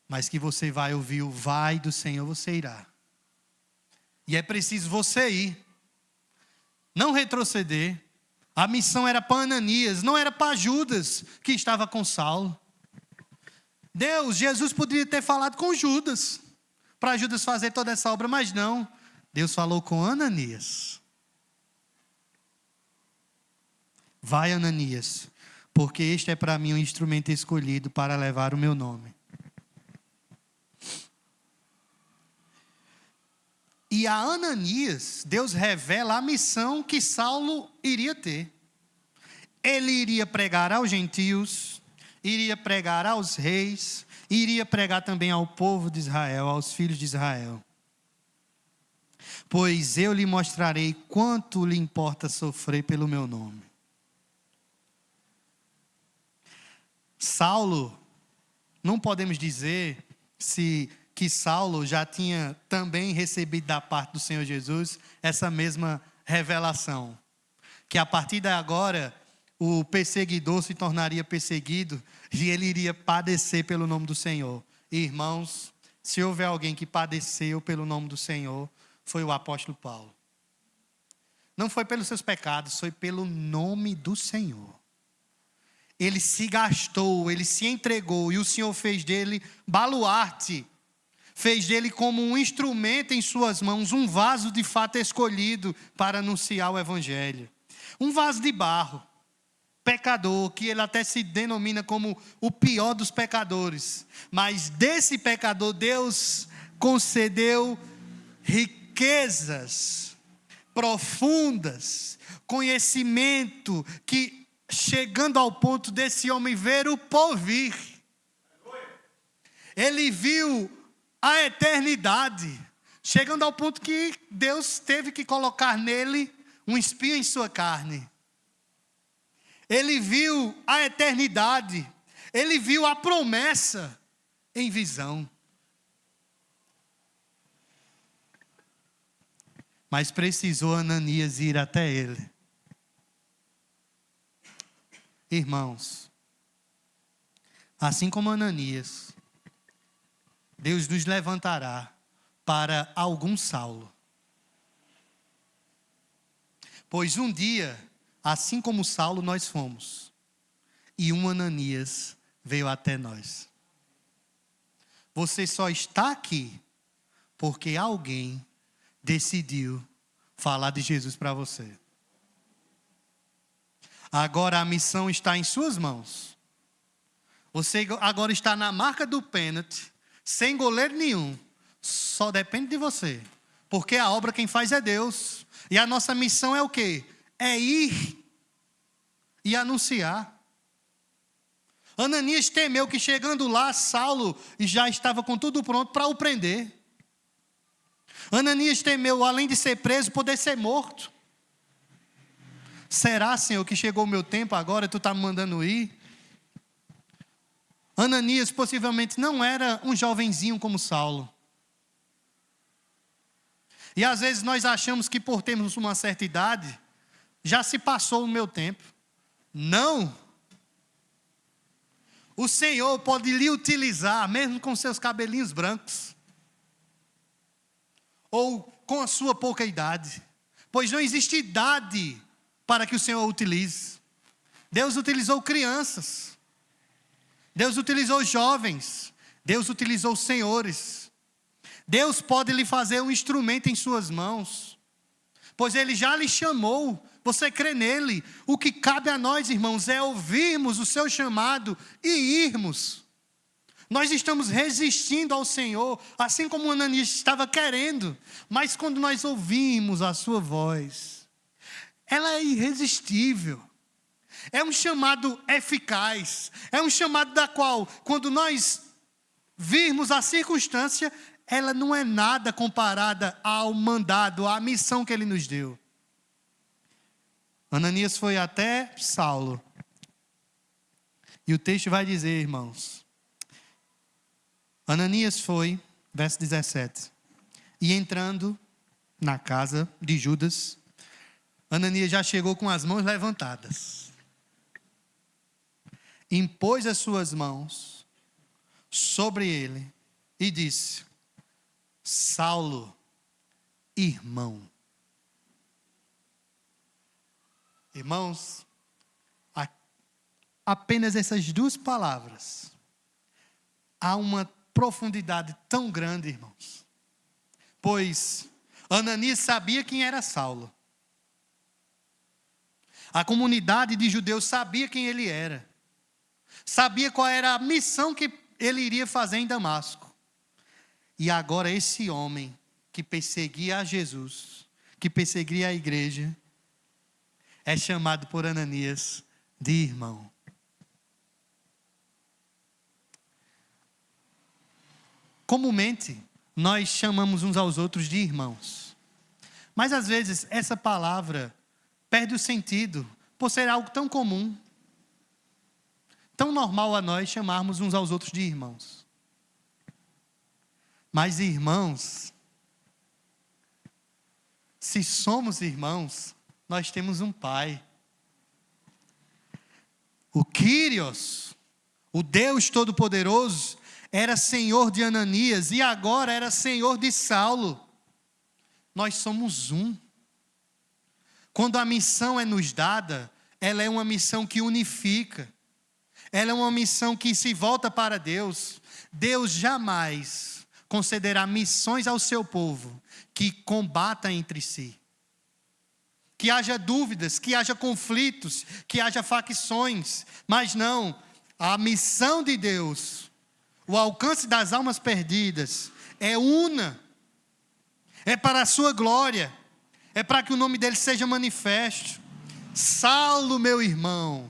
mas que você vai ouvir o vai do Senhor, você irá. E é preciso você ir, não retroceder. A missão era para Ananias, não era para Judas, que estava com Saulo. Jesus poderia ter falado com Judas, para Judas fazer toda essa obra, mas não. Deus falou com Ananias. Vai, Ananias, porque este é para mim um instrumento escolhido para levar o meu nome. E a Ananias, Deus revela a missão que Saulo iria ter. Ele iria pregar aos gentios, iria pregar aos reis, iria pregar também ao povo de Israel, aos filhos de Israel. Pois eu lhe mostrarei quanto lhe importa sofrer pelo meu nome. Saulo, não podemos dizer que Saulo já tinha também recebido da parte do Senhor Jesus essa mesma revelação. Que a partir de agora, o perseguidor se tornaria perseguido e ele iria padecer pelo nome do Senhor. Irmãos, se houver alguém que padeceu pelo nome do Senhor, foi o apóstolo Paulo. Não foi pelos seus pecados, foi pelo nome do Senhor. Ele se gastou, ele se entregou e o Senhor fez dele baluarte. Fez dele como um instrumento em suas mãos, um vaso de fato escolhido para anunciar o evangelho. Um vaso de barro, pecador, que ele até se denomina como o pior dos pecadores. Mas desse pecador Deus concedeu riquezas profundas, conhecimento que chegando ao ponto desse homem ver o porvir. Ele viu a eternidade, chegando ao ponto que Deus teve que colocar nele um espinho em sua carne. Ele viu a eternidade, ele viu a promessa em visão. Mas precisou Ananias ir até ele. Irmãos, assim como Ananias, Deus nos levantará para algum Saulo. Pois um dia, assim como Saulo nós fomos, e um Ananias veio até nós. Você só está aqui porque alguém decidiu falar de Jesus para você. Agora a missão está em suas mãos. Você agora está na marca do pênalti, sem goleiro nenhum. Só depende de você. Porque a obra quem faz é Deus. E a nossa missão é o quê? É ir e anunciar. Ananias temeu que chegando lá, Saulo já estava com tudo pronto para o prender. Ananias temeu, além de ser preso, poder ser morto. Será, Senhor, que chegou o meu tempo agora, tu está me mandando ir? Ananias possivelmente não era um jovenzinho como Saulo. E às vezes nós achamos que por termos uma certa idade, já se passou o meu tempo. Não. O Senhor pode lhe utilizar, mesmo com seus cabelinhos brancos. Ou com a sua pouca idade. Pois não existe idade para que o Senhor utilize. Deus utilizou crianças. Deus utilizou jovens. Deus utilizou senhores. Deus pode lhe fazer um instrumento em suas mãos. Pois Ele já lhe chamou. Você crê nele. O que cabe a nós, irmãos, é ouvirmos o seu chamado e irmos. Nós estamos resistindo ao Senhor, assim como Ananias estava querendo. Mas quando nós ouvimos a sua voz, ela é irresistível. É um chamado eficaz. É um chamado da qual, quando nós virmos a circunstância, ela não é nada comparada ao mandado, à missão que ele nos deu. Ananias foi até Saulo. E o texto vai dizer, irmãos, Ananias foi, verso 17, e entrando na casa de Judas, Ananias já chegou com as mãos levantadas. Impôs as suas mãos sobre ele e disse: Saulo, irmão. Irmãos, apenas essas duas palavras, há uma profundidade tão grande, irmãos. Pois Ananias sabia quem era Saulo. A comunidade de judeus sabia quem ele era. Sabia qual era a missão que ele iria fazer em Damasco. E agora esse homem que perseguia a Jesus, que perseguia a igreja, é chamado por Ananias de irmão. Comumente, nós chamamos uns aos outros de irmãos. Mas às vezes essa palavra perde o sentido por ser algo tão comum, tão normal a nós chamarmos uns aos outros de irmãos. Mas irmãos, se somos irmãos, nós temos um Pai. O Kyrios, o Deus Todo-Poderoso, era Senhor de Ananias e agora era Senhor de Saulo. Nós somos um. Quando a missão é nos dada, ela é uma missão que unifica. Ela é uma missão que se volta para Deus. Deus jamais concederá missões ao seu povo que combata entre si. Que haja dúvidas, que haja conflitos, que haja facções. Mas não, a missão de Deus, o alcance das almas perdidas, é una. É para a sua glória. É para que o nome dele seja manifesto. Saulo, meu irmão,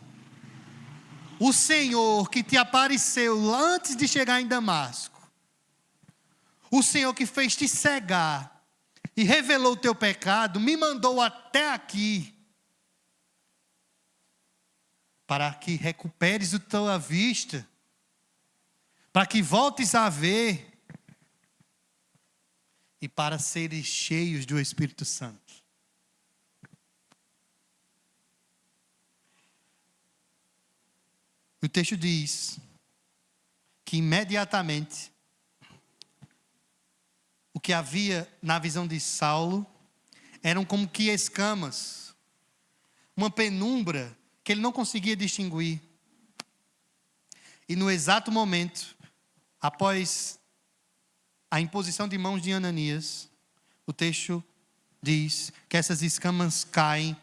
o Senhor que te apareceu antes de chegar em Damasco, o Senhor que fez te cegar e revelou o teu pecado, me mandou até aqui, para que recuperes a tua vista, para que voltes a ver, e para seres cheios do Espírito Santo. O texto diz que imediatamente o que havia na visão de Saulo eram como que escamas, uma penumbra que ele não conseguia distinguir. E no exato momento, após a imposição de mãos de Ananias, o texto diz que essas escamas caem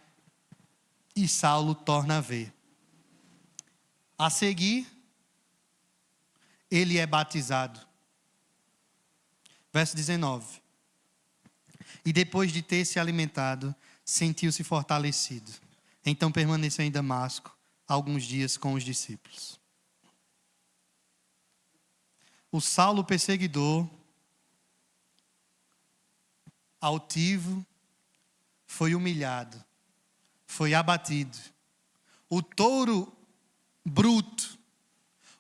e Saulo torna a ver. A seguir, ele é batizado. Verso 19. E depois de ter se alimentado, sentiu-se fortalecido. Então permaneceu em Damasco alguns dias com os discípulos. O Saulo perseguidor, altivo, foi humilhado, foi abatido. O touro bruto,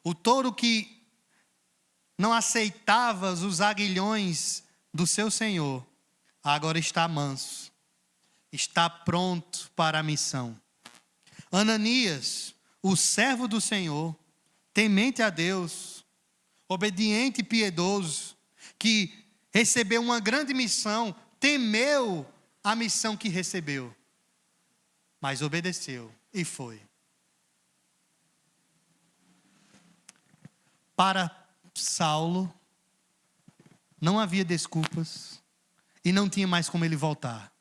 o touro que não aceitava os aguilhões do seu senhor, agora está manso, está pronto para a missão. Ananias, o servo do Senhor, temente a Deus, obediente e piedoso, que recebeu uma grande missão, temeu a missão que recebeu, mas obedeceu e foi. Para Saulo, não havia desculpas e não tinha mais como ele voltar.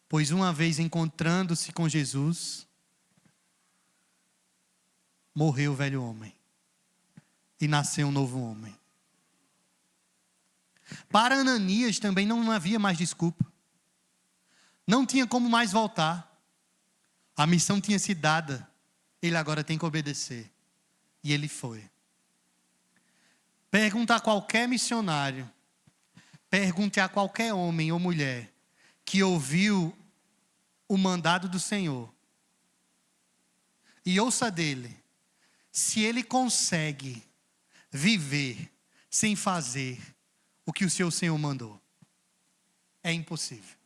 Pois uma vez encontrando-se com Jesus, morreu o velho homem e nasceu um novo homem. Para Ananias também não havia mais desculpa. Não tinha como mais voltar. A missão tinha sido dada. ele agora tem que obedecer. E ele foi. Pergunta a qualquer missionário, pergunte a qualquer homem ou mulher que ouviu o mandado do Senhor. E ouça dele, se ele consegue viver sem fazer o que o seu Senhor mandou. É impossível.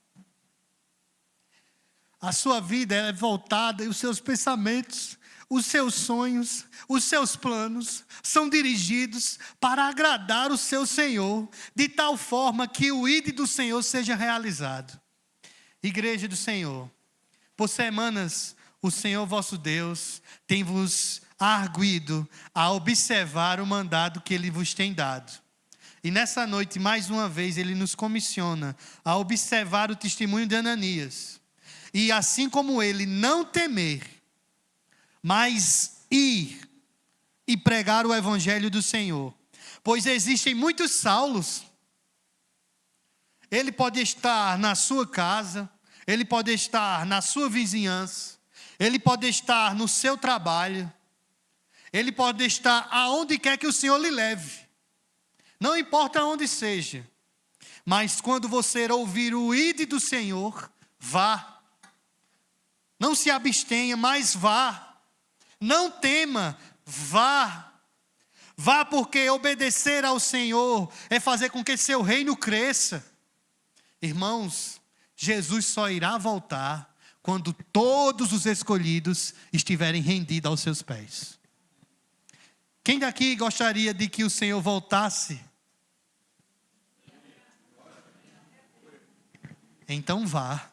A sua vida é voltada e os seus pensamentos, os seus sonhos, os seus planos são dirigidos para agradar o seu Senhor, de tal forma que o ID do Senhor seja realizado. Igreja do Senhor, por semanas o Senhor vosso Deus tem vos arguido a observar o mandado que Ele vos tem dado. E nessa noite, mais uma vez, Ele nos comissiona a observar o testemunho de Ananias. E assim como ele, não temer, mas ir e pregar o evangelho do Senhor. Pois existem muitos Saulos. Ele pode estar na sua casa, ele pode estar na sua vizinhança, ele pode estar no seu trabalho, ele pode estar aonde quer que o Senhor lhe leve. Não importa onde seja, mas quando você ouvir o ide do Senhor, vá. Não se abstenha, mas vá. Não tema, vá. Vá, porque obedecer ao Senhor é fazer com que seu reino cresça. Irmãos, Jesus só irá voltar quando todos os escolhidos estiverem rendidos aos seus pés. Quem daqui gostaria de que o Senhor voltasse? Então vá.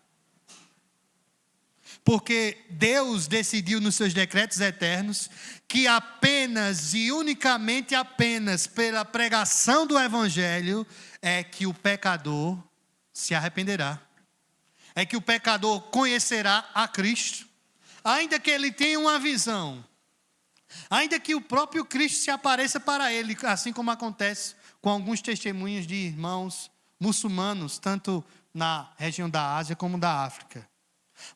Porque Deus decidiu nos seus decretos eternos que apenas e unicamente apenas pela pregação do Evangelho é que o pecador se arrependerá. É que o pecador conhecerá a Cristo. Ainda que ele tenha uma visão. Ainda que o próprio Cristo se apareça para ele, assim como acontece com alguns testemunhos de irmãos muçulmanos, tanto na região da Ásia como da África.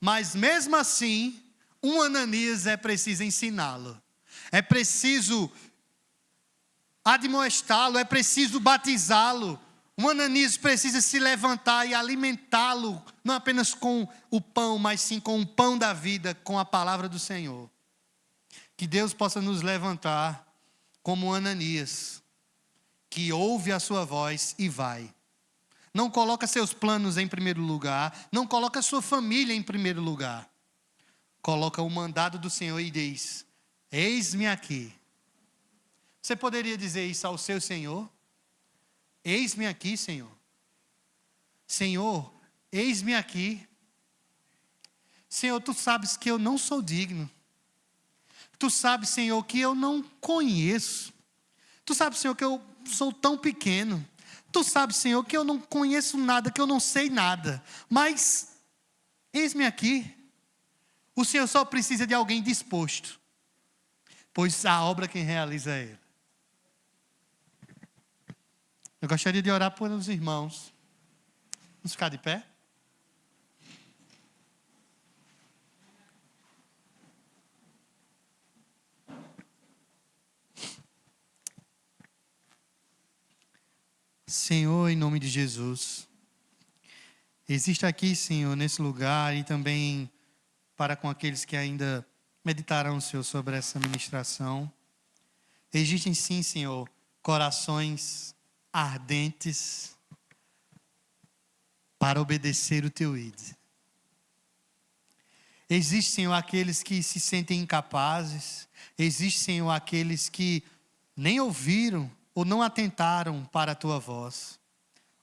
Mas mesmo assim, um Ananias é preciso ensiná-lo. É preciso admoestá-lo, é preciso batizá-lo. Um Ananias precisa se levantar e alimentá-lo, não apenas com o pão, mas sim com o pão da vida, com a palavra do Senhor. Que Deus possa nos levantar como Ananias, que ouve a sua voz e vai. Não coloca seus planos em primeiro lugar. Não coloca sua família em primeiro lugar. Coloca o mandado do Senhor e diz: eis-me aqui. Você poderia dizer isso ao seu Senhor? Eis-me aqui, Senhor. Senhor, eis-me aqui. Senhor, tu sabes que eu não sou digno. Tu sabes, Senhor, que eu não conheço. Tu sabes, Senhor, que eu sou tão pequeno. Tu sabes, Senhor, que eu não conheço nada, que eu não sei nada. Mas, eis-me aqui. O Senhor só precisa de alguém disposto. Pois a obra quem realiza é Ele. Eu gostaria de orar por os irmãos. Vamos ficar de pé? Senhor, em nome de Jesus, existe aqui, Senhor, nesse lugar e também para com aqueles que ainda meditarão, Senhor, sobre essa ministração. Existem sim, Senhor, corações ardentes para obedecer o Teu ID. Existem, Senhor, aqueles que se sentem incapazes. Existem, Senhor, aqueles que nem ouviram ou não atentaram para a Tua voz.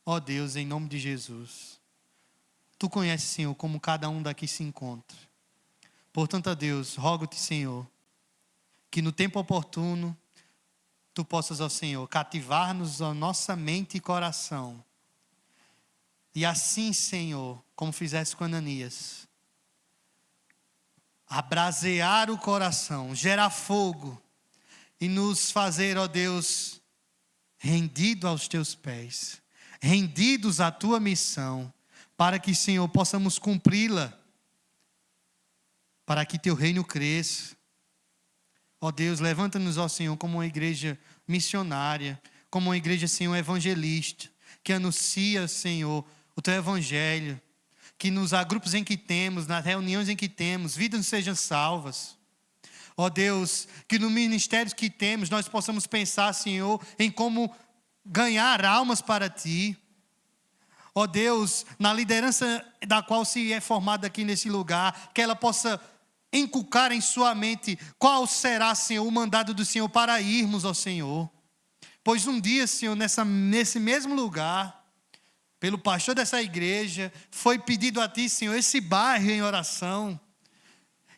Ó Deus, em nome de Jesus, Tu conheces, Senhor, como cada um daqui se encontra. Portanto, ó Deus, rogo-te, Senhor, que no tempo oportuno, Tu possas, ó Senhor, cativar-nos a nossa mente e coração. E assim, Senhor, como fizeste com Ananias, abrasear o coração, gerar fogo e nos fazer, ó Deus, rendido aos Teus pés, rendidos à Tua missão, para que, Senhor, possamos cumpri-la, para que Teu reino cresça, Ó Deus, levanta-nos, ó Senhor, como uma igreja missionária, como uma igreja, Senhor, evangelista, que anuncia, Senhor, o Teu Evangelho, que nos agrupos em que temos, nas reuniões em que temos, vidas sejam salvas. Ó Deus, que no ministério que temos, nós possamos pensar, Senhor, em como ganhar almas para Ti. Ó Deus, na liderança da qual se é formada aqui nesse lugar, que ela possa inculcar em sua mente qual será, Senhor, o mandado do Senhor para irmos ao Senhor. Pois um dia, Senhor, nesse mesmo lugar, pelo pastor dessa igreja, foi pedido a Ti, Senhor, esse bairro em oração.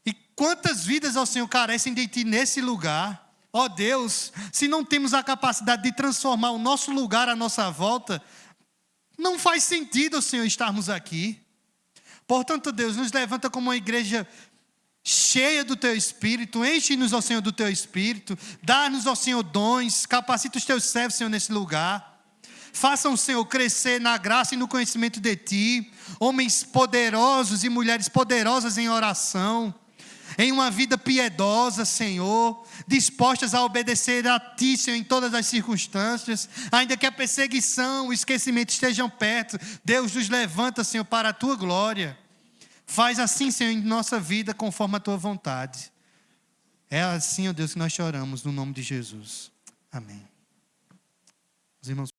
E quantas vidas, ó Senhor, carecem de Ti nesse lugar? Ó Deus, se não temos a capacidade de transformar o nosso lugar à nossa volta, não faz sentido, Senhor, estarmos aqui. Portanto, Deus, nos levanta como uma igreja cheia do Teu Espírito. Enche-nos, ó Senhor, do Teu Espírito. Dá-nos, ó Senhor, dons. Capacita os Teus servos, Senhor, nesse lugar. Façam, Senhor, crescer na graça e no conhecimento de Ti. Homens poderosos e mulheres poderosas em oração. Em uma vida piedosa, Senhor, dispostas a obedecer a Ti, Senhor, em todas as circunstâncias, ainda que a perseguição, o esquecimento estejam perto. Deus nos levanta, Senhor, para a Tua glória. Faz assim, Senhor, em nossa vida, conforme a Tua vontade. É assim, ó Deus, que nós choramos, no nome de Jesus. Amém. Os irmãos